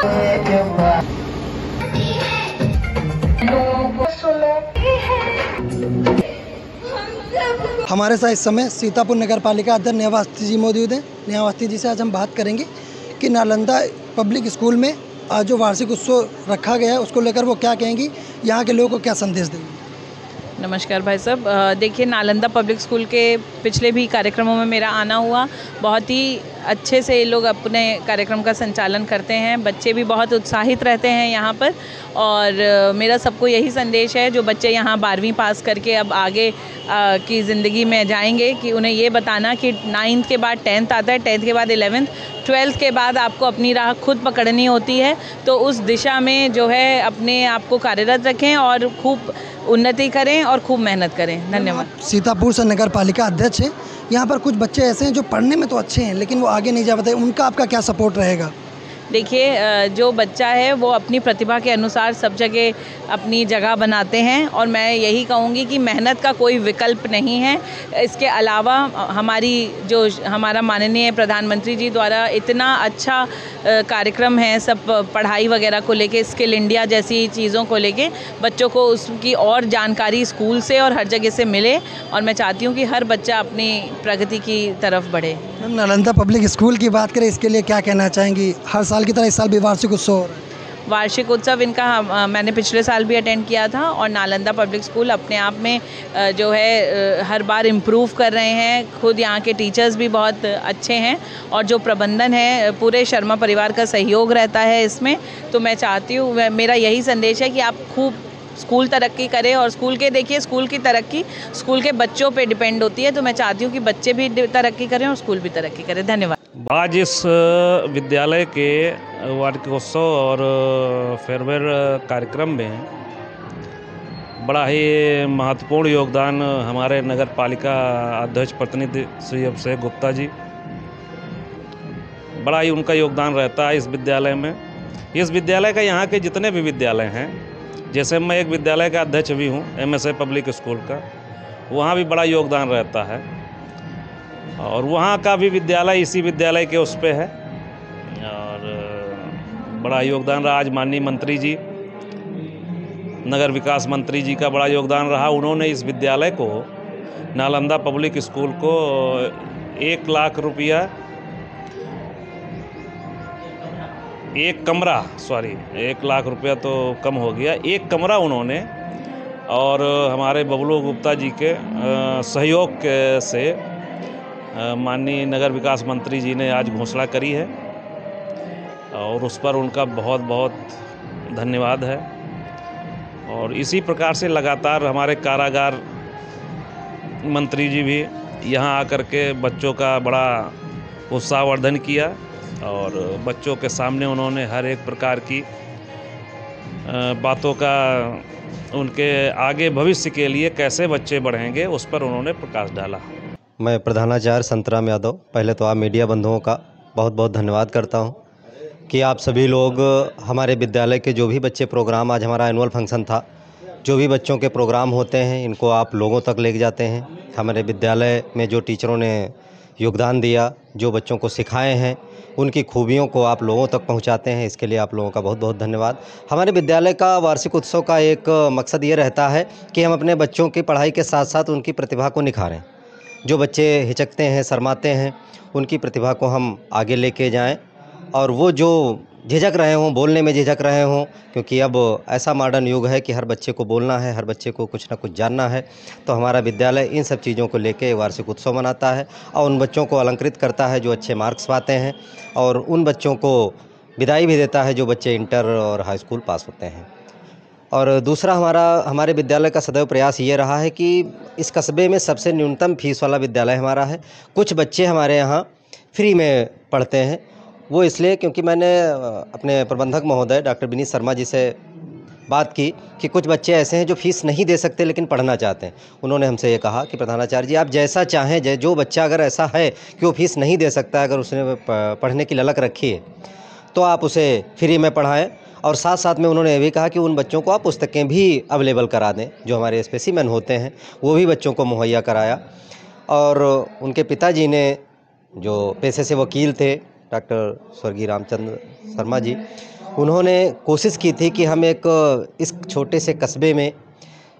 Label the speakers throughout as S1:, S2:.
S1: हमारे साथ इस समय सीतापुर नगर पालिका अध्यक्ष नेहावस्थी जी मौजूद हैं। नेहावस्थी जी से आज हम बात करेंगे कि नालंदा पब्लिक स्कूल में आज जो वार्षिक उत्सव रखा गया है उसको लेकर वो क्या कहेंगी, यहाँ के लोगों को क्या संदेश देंगी।
S2: नमस्कार भाई साहब, देखिए नालंदा पब्लिक स्कूल के पिछले भी कार्यक्रमों में मेरा आना हुआ। बहुत ही अच्छे से ये लोग अपने कार्यक्रम का संचालन करते हैं। बच्चे भी बहुत उत्साहित रहते हैं यहाँ पर। और मेरा सबको यही संदेश है, जो बच्चे यहाँ 12वीं पास करके अब आगे की ज़िंदगी में जाएंगे, कि उन्हें ये बताना कि 9th के बाद 10th आता है, 10th के बाद 11th, 12th के बाद आपको अपनी राह खुद पकड़नी होती है। तो उस दिशा में जो है अपने आप को कार्यरत रखें और खूब उन्नति करें और खूब मेहनत करें। धन्यवाद।
S1: सीतापुर से नगर पालिका अध्यक्ष हैं। यहाँ पर कुछ बच्चे ऐसे हैं जो पढ़ने में तो अच्छे हैं लेकिन वो आगे नहीं जा पाते, उनका आपका क्या सपोर्ट रहेगा।
S2: देखिए, जो बच्चा है वो अपनी प्रतिभा के अनुसार सब जगह अपनी जगह बनाते हैं, और मैं यही कहूँगी कि मेहनत का कोई विकल्प नहीं है। इसके अलावा हमारा माननीय प्रधानमंत्री जी द्वारा इतना अच्छा कार्यक्रम है, सब पढ़ाई वगैरह को लेके, स्किल इंडिया जैसी चीज़ों को लेके बच्चों को उसकी और जानकारी स्कूल से और हर जगह से मिले, और मैं चाहती हूँ कि हर बच्चा अपनी प्रगति की तरफ बढ़े।
S1: मैम, नालंदा पब्लिक स्कूल की बात करें, इसके लिए क्या कहना चाहेंगी। हर साल की तरह इस साल भी वार्षिक उत्सव हो रहा है।
S2: वार्षिक उत्सव इनका मैंने पिछले साल भी अटेंड किया था, और नालंदा पब्लिक स्कूल अपने आप में जो है हर बार इम्प्रूव कर रहे हैं। खुद यहाँ के टीचर्स भी बहुत अच्छे हैं, और जो प्रबंधन है पूरे शर्मा परिवार का सहयोग रहता है इसमें। तो मैं चाहती हूँ, मेरा यही संदेश है कि आप खूब स्कूल तरक्की करें, और स्कूल की तरक्की स्कूल के बच्चों पे डिपेंड होती है। तो मैं चाहती हूँ कि बच्चे भी तरक्की करें और स्कूल भी तरक्की करें। धन्यवाद।
S3: आज इस विद्यालय के वार्षिकोत्सव और फेयरवेल कार्यक्रम में बड़ा ही महत्वपूर्ण योगदान हमारे नगर पालिका अध्यक्ष प्रतिनिधि श्री अभिषेक गुप्ता जी, बड़ा ही उनका योगदान रहता है इस विद्यालय में। इस विद्यालय का, यहाँ के जितने भी विद्यालय हैं, जैसे मैं एक विद्यालय का अध्यक्ष भी हूँ MSA पब्लिक स्कूल का, वहाँ भी बड़ा योगदान रहता है। और वहाँ का भी विद्यालय इसी विद्यालय के उस पे है, और बड़ा योगदान रहा। आज माननीय मंत्री जी, नगर विकास मंत्री जी का बड़ा योगदान रहा। उन्होंने इस विद्यालय को, नालंदा पब्लिक स्कूल को 1 लाख रुपया, एक कमरा, सॉरी 1 लाख रुपया तो कम हो गया, 1 कमरा उन्होंने, और हमारे बबलू गुप्ता जी के सहयोग से माननीय नगर विकास मंत्री जी ने आज घोषणा करी है, और उस पर उनका बहुत बहुत धन्यवाद है। और इसी प्रकार से लगातार हमारे कारागार मंत्री जी भी यहाँ आकर के बच्चों का बड़ा उत्साहवर्धन किया, और बच्चों के सामने उन्होंने हर एक प्रकार की बातों का, उनके आगे भविष्य के लिए कैसे बच्चे बढ़ेंगे, उस पर उन्होंने प्रकाश डाला।
S4: मैं प्रधानाचार्य संतराम यादव, पहले तो आप मीडिया बंधुओं का बहुत बहुत धन्यवाद करता हूं कि आप सभी लोग हमारे विद्यालय के जो भी बच्चे प्रोग्राम, आज हमारा एनुअल फंक्शन था, जो भी बच्चों के प्रोग्राम होते हैं इनको आप लोगों तक ले जाते हैं। हमारे विद्यालय में जो टीचरों ने योगदान दिया, जो बच्चों को सिखाए हैं, उनकी खूबियों को आप लोगों तक पहुंचाते हैं, इसके लिए आप लोगों का बहुत बहुत धन्यवाद। हमारे विद्यालय का वार्षिक उत्सव का एक मकसद ये रहता है कि हम अपने बच्चों की पढ़ाई के साथ साथ उनकी प्रतिभा को निखारें। जो बच्चे हिचकते हैं, शर्माते हैं, उनकी प्रतिभा को हम आगे लेके जाएं, और वो जो झिझक रहे हों, बोलने में झिझक रहे हों, क्योंकि अब ऐसा मॉडर्न युग है कि हर बच्चे को बोलना है, हर बच्चे को कुछ ना कुछ जानना है। तो हमारा विद्यालय इन सब चीज़ों को लेके वार्षिक उत्सव मनाता है, और उन बच्चों को अलंकृत करता है जो अच्छे मार्क्स पाते हैं, और उन बच्चों को विदाई भी देता है जो बच्चे इंटर और हाई स्कूल पास होते हैं। और दूसरा, हमारे विद्यालय का सदैव प्रयास ये रहा है कि इस कस्बे में सबसे न्यूनतम फीस वाला विद्यालय हमारा है। कुछ बच्चे हमारे यहाँ फ्री में पढ़ते हैं, वो इसलिए क्योंकि मैंने अपने प्रबंधक महोदय डॉक्टर विनीत शर्मा जी से बात की कि कुछ बच्चे ऐसे हैं जो फ़ीस नहीं दे सकते लेकिन पढ़ना चाहते हैं। उन्होंने हमसे ये कहा कि प्रधानाचार्य जी, आप जैसा चाहें, जो बच्चा अगर ऐसा है कि वो फ़ीस नहीं दे सकता, अगर उसने पढ़ने की ललक रखी है, तो आप उसे फ्री में पढ़ाएं। और साथ साथ में उन्होंने ये भी कहा कि उन बच्चों को आप पुस्तकें भी अवेलेबल करा दें, जो हमारे स्पेसिमेन होते हैं वो भी बच्चों को मुहैया कराया। और उनके पिताजी ने, जो पेशे से वकील थे, डॉक्टर स्वर्गीय रामचंद्र शर्मा जी, उन्होंने कोशिश की थी कि हम एक इस छोटे से कस्बे में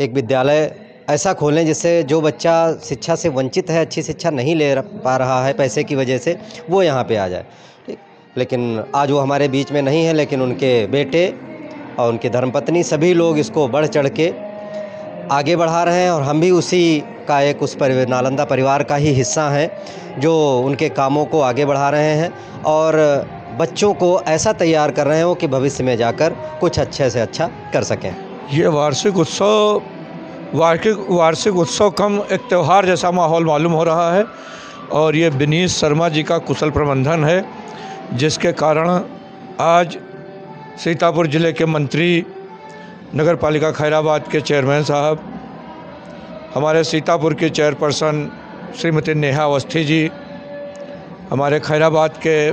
S4: एक विद्यालय ऐसा खोलें जिससे जो बच्चा शिक्षा से वंचित है, अच्छी शिक्षा नहीं ले पा रहा है पैसे की वजह से, वो यहाँ पे आ जाए। ठीक, लेकिन आज वो हमारे बीच में नहीं है, लेकिन उनके बेटे और उनकी धर्मपत्नी सभी लोग इसको बढ़ चढ़ के आगे बढ़ा रहे हैं और हम भी उसी का एक नालंदा परिवार का ही हिस्सा हैं जो उनके कामों को आगे बढ़ा रहे हैं और बच्चों को ऐसा तैयार कर रहे हो कि भविष्य में जाकर कुछ अच्छे से अच्छा कर सकें।
S5: ये वार्षिक उत्सव कम एक त्यौहार जैसा माहौल मालूम हो रहा है और ये विनीत शर्मा जी का कुशल प्रबंधन है, जिसके कारण आज सीतापुर ज़िले के मंत्री, नगर पालिका खैराबाद के चेयरमैन साहब, हमारे सीतापुर के चेयरपर्सन श्रीमती नेहा अवस्थी जी, हमारे खैराबाद के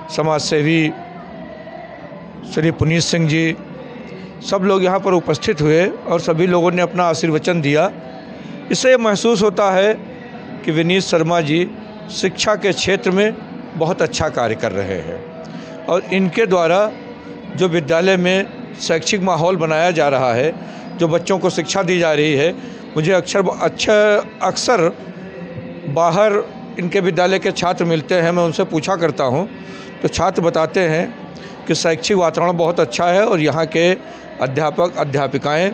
S5: समाज सेवी श्री पुनीत सिंह जी, सब लोग यहाँ पर उपस्थित हुए और सभी लोगों ने अपना आशीर्वचन दिया। इससे महसूस होता है कि विनीत शर्मा जी शिक्षा के क्षेत्र में बहुत अच्छा कार्य कर रहे हैं और इनके द्वारा जो विद्यालय में शैक्षिक माहौल बनाया जा रहा है, जो बच्चों को शिक्षा दी जा रही है, मुझे अक्सर बाहर इनके विद्यालय के छात्र मिलते हैं, मैं उनसे पूछा करता हूँ तो छात्र बताते हैं कि शैक्षिक वातावरण बहुत अच्छा है और यहाँ के अध्यापक अध्यापिकाएं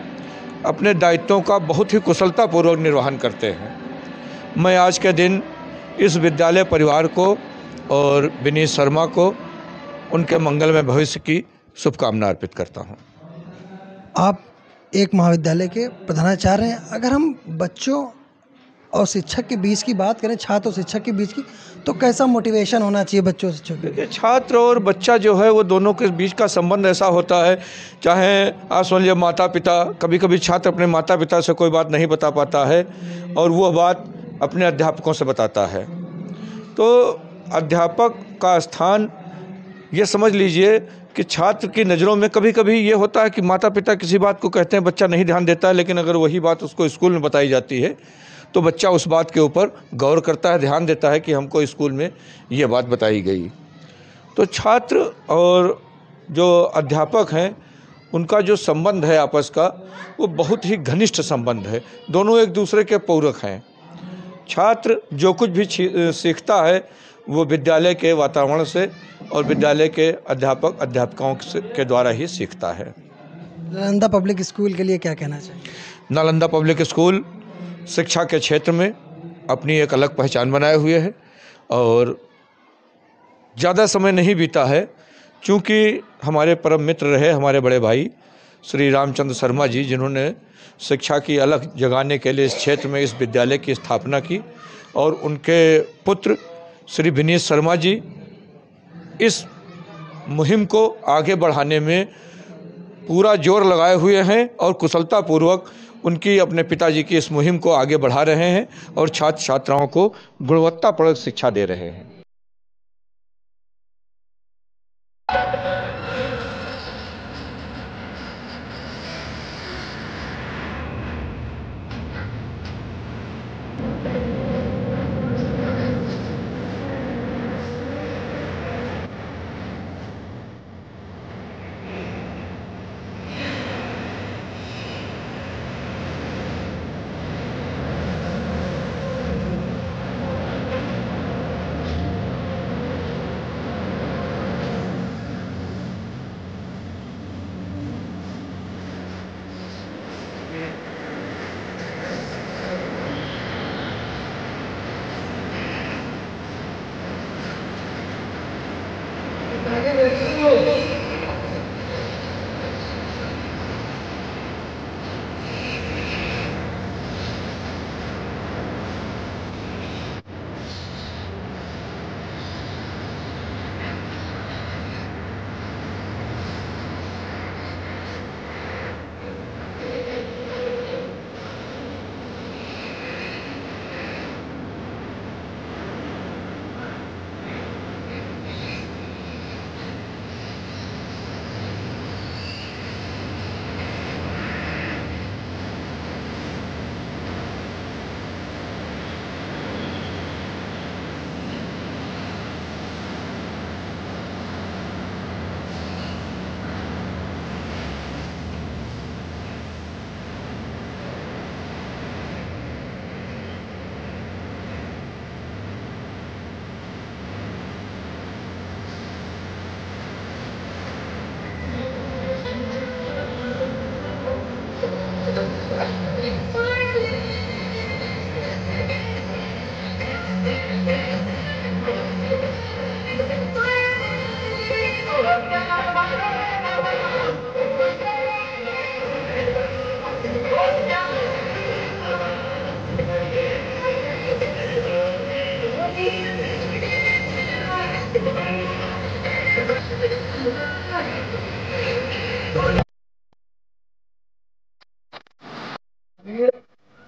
S5: अपने दायित्वों का बहुत ही कुशलतापूर्वक निर्वहन करते हैं। मैं आज के दिन इस विद्यालय परिवार को और विनीत शर्मा को उनके मंगलमय भविष्य की शुभकामना अर्पित करता हूँ।
S1: आप एक महाविद्यालय के प्रधानाचार्य हैं, अगर हम बच्चों और शिक्षक के बीच की बात करें, छात्र और शिक्षक के बीच की, तो कैसा मोटिवेशन होना चाहिए बच्चों से शिक्षक?
S5: देखिए, छात्र और बच्चा जो है वो दोनों के बीच का संबंध ऐसा होता है, चाहे आप समझ लीजिए माता पिता, कभी कभी छात्र अपने माता पिता से कोई बात नहीं बता पाता है और वो बात अपने अध्यापकों से बताता है। तो अध्यापक का स्थान ये समझ लीजिए कि छात्र की नज़रों में कभी कभी ये होता है कि माता पिता किसी बात को कहते हैं, बच्चा नहीं ध्यान देता है, लेकिन अगर वही बात उसको स्कूल में बताई जाती है तो बच्चा उस बात के ऊपर गौर करता है, ध्यान देता है कि हमको स्कूल में ये बात बताई गई। तो छात्र और जो अध्यापक हैं उनका जो संबंध है आपस का, वो बहुत ही घनिष्ठ संबंध है, दोनों एक दूसरे के पूरक हैं। छात्र जो कुछ भी सीखता है वो विद्यालय के वातावरण से और विद्यालय के अध्यापक अध्यापिकाओं के द्वारा ही सीखता है।
S1: नालंदा पब्लिक स्कूल के लिए क्या कहना चाहिए?
S5: नालंदा पब्लिक स्कूल शिक्षा के क्षेत्र में अपनी एक अलग पहचान बनाए हुए है और ज़्यादा समय नहीं बीता है, क्योंकि हमारे परम मित्र रहे हमारे बड़े भाई श्री रामचंद्र शर्मा जी, जिन्होंने शिक्षा की अलग जगाने के लिए इस क्षेत्र में इस विद्यालय की स्थापना की, और उनके पुत्र श्री विनीत शर्मा जी इस मुहिम को आगे बढ़ाने में पूरा जोर लगाए हुए हैं और कुशलतापूर्वक उनकी अपने पिताजी की इस मुहिम को आगे बढ़ा रहे हैं और छात्र छात्राओं को गुणवत्तापूर्ण शिक्षा दे रहे हैं।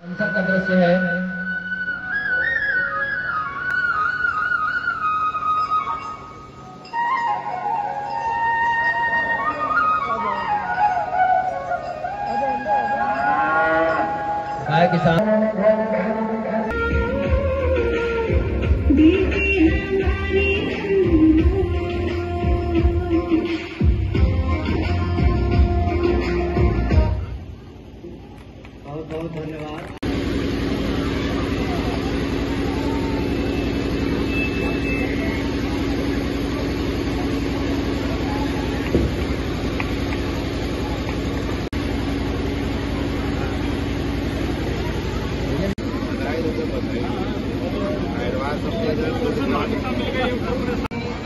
S6: संसद का दृश्य है। गाय किसान
S4: बहुत बहुत धन्यवाद।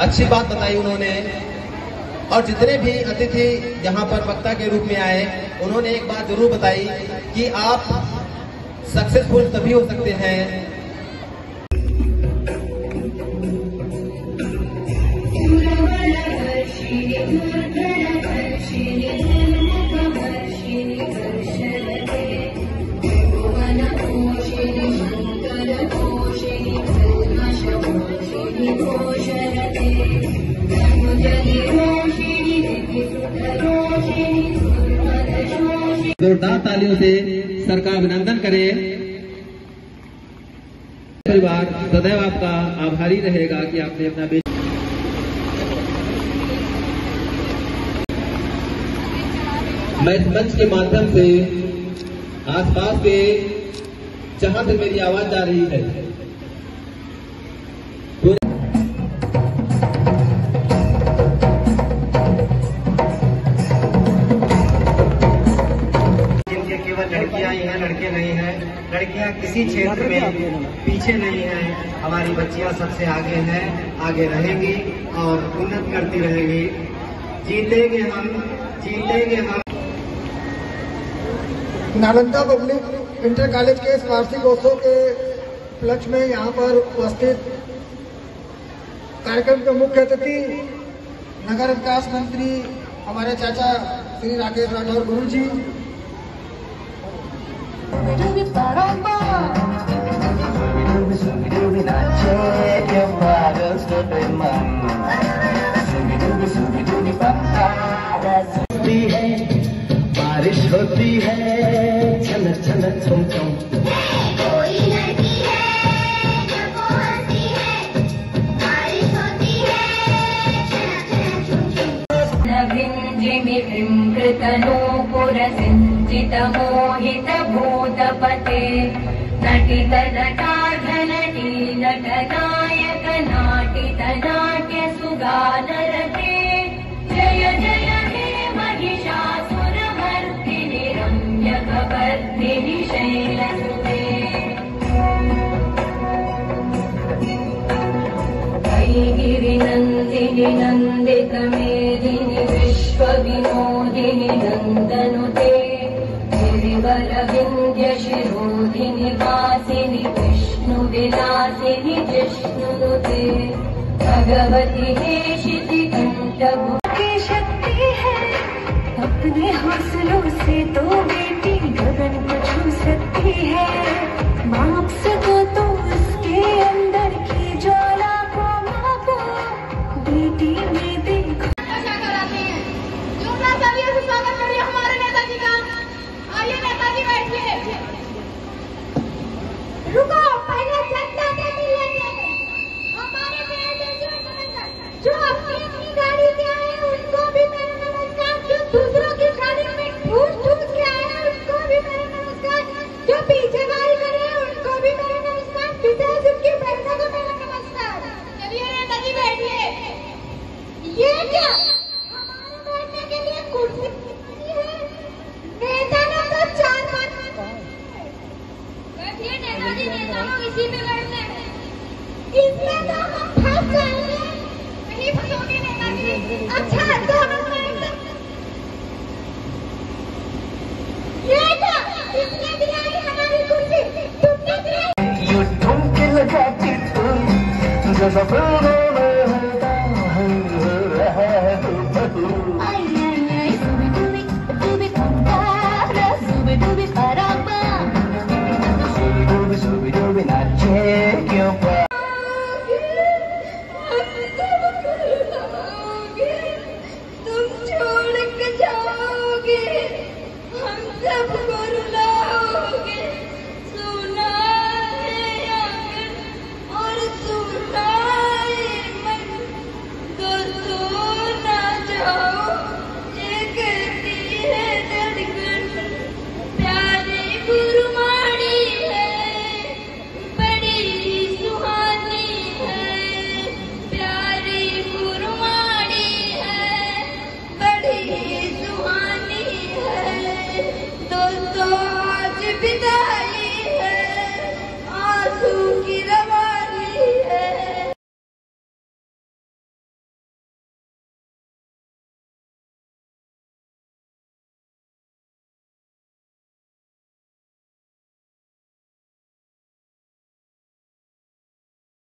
S7: अच्छी बात बताई उन्होंने, और जितने भी अतिथि यहाँ पर वक्ता के रूप में आए उन्होंने एक बात जरूर बताई कि आप सक्सेसफुल तभी हो सकते हैं जोरदार तालियों से सर का अभिनंदन करें। परिवार सदैव आपका आभारी रहेगा कि आपने अपना मैं इस मंच के माध्यम से आसपास के जहां से मेरी आवाज जा रही है लड़कियां ही हैं, लड़के नहीं हैं। लड़कियां किसी क्षेत्र में पीछे नहीं हैं। हमारी बच्चियां सबसे आगे हैं, आगे रहेंगी और उन्नत करती रहेंगी। जीतेंगे हम, जीतेंगे हम।
S1: नालंदा पब्लिक इंटर कॉलेज के इस वार्षिक उत्सव के उपलक्ष्य में यहाँ पर उपस्थित कार्यक्रम के मुख्य अतिथि नगर विकास मंत्री हमारे चाचा श्री राकेश राठौर गुरु जी,
S7: बारिश होती है छनक छनक छुम छुम।
S8: कोई लड़की है जब वो हंसती है, बारिश होती है छनक छनक छुम छुम। नभिञ्जिमिकृतनूपुरसिञ्चित मोहित भूतपते नटित नटार्धनटी नटनायक नाटित नाट्य सुगानरते जय जय हे महिषासुरमर्दिनि रम्यकवर्धिनि शैलसुते गिरिनन्दिनि नन्दितमेदिनि विश्वविनोदिनि नन्दनुते गिरिवरविन्द्यशिरोधिनि वासिनि विष्णुविलासिनि जिष्णुनुते भगवति हेशितिकण्ठभु
S9: की शक्ति है अपने हौसलों से तो बेटी गगन को छू सकती है। माप सको तो उसके अंदर की ज्वाला को मापो, बेटी में देखो।
S8: स्वागत करिए हमारे नेताजी का। आइए नेताजी बैठिए। रुको, पहले जनता से मिलेंगे। हमारे जो अपनी अपनी गाड़ी से आए उनको भी मेरा नमस्कार। जो दूसरों की गाड़ी में ठूस ठूस के आए उनको भी मेरा नमस्कार। जो पीछे गाड़ी करे उनको भी मेरा नमस्कार। विदेश उनकी बहनों को मेरा नमस्कार। चलिए नेताजी बैठिए। ये क्या हमारे बैठने के लिए कुर्सी है? नेता लोग तो 4-5 बैठिए नेताजी, नेता लोग इसी पे बैठते हैं।
S10: से सफेद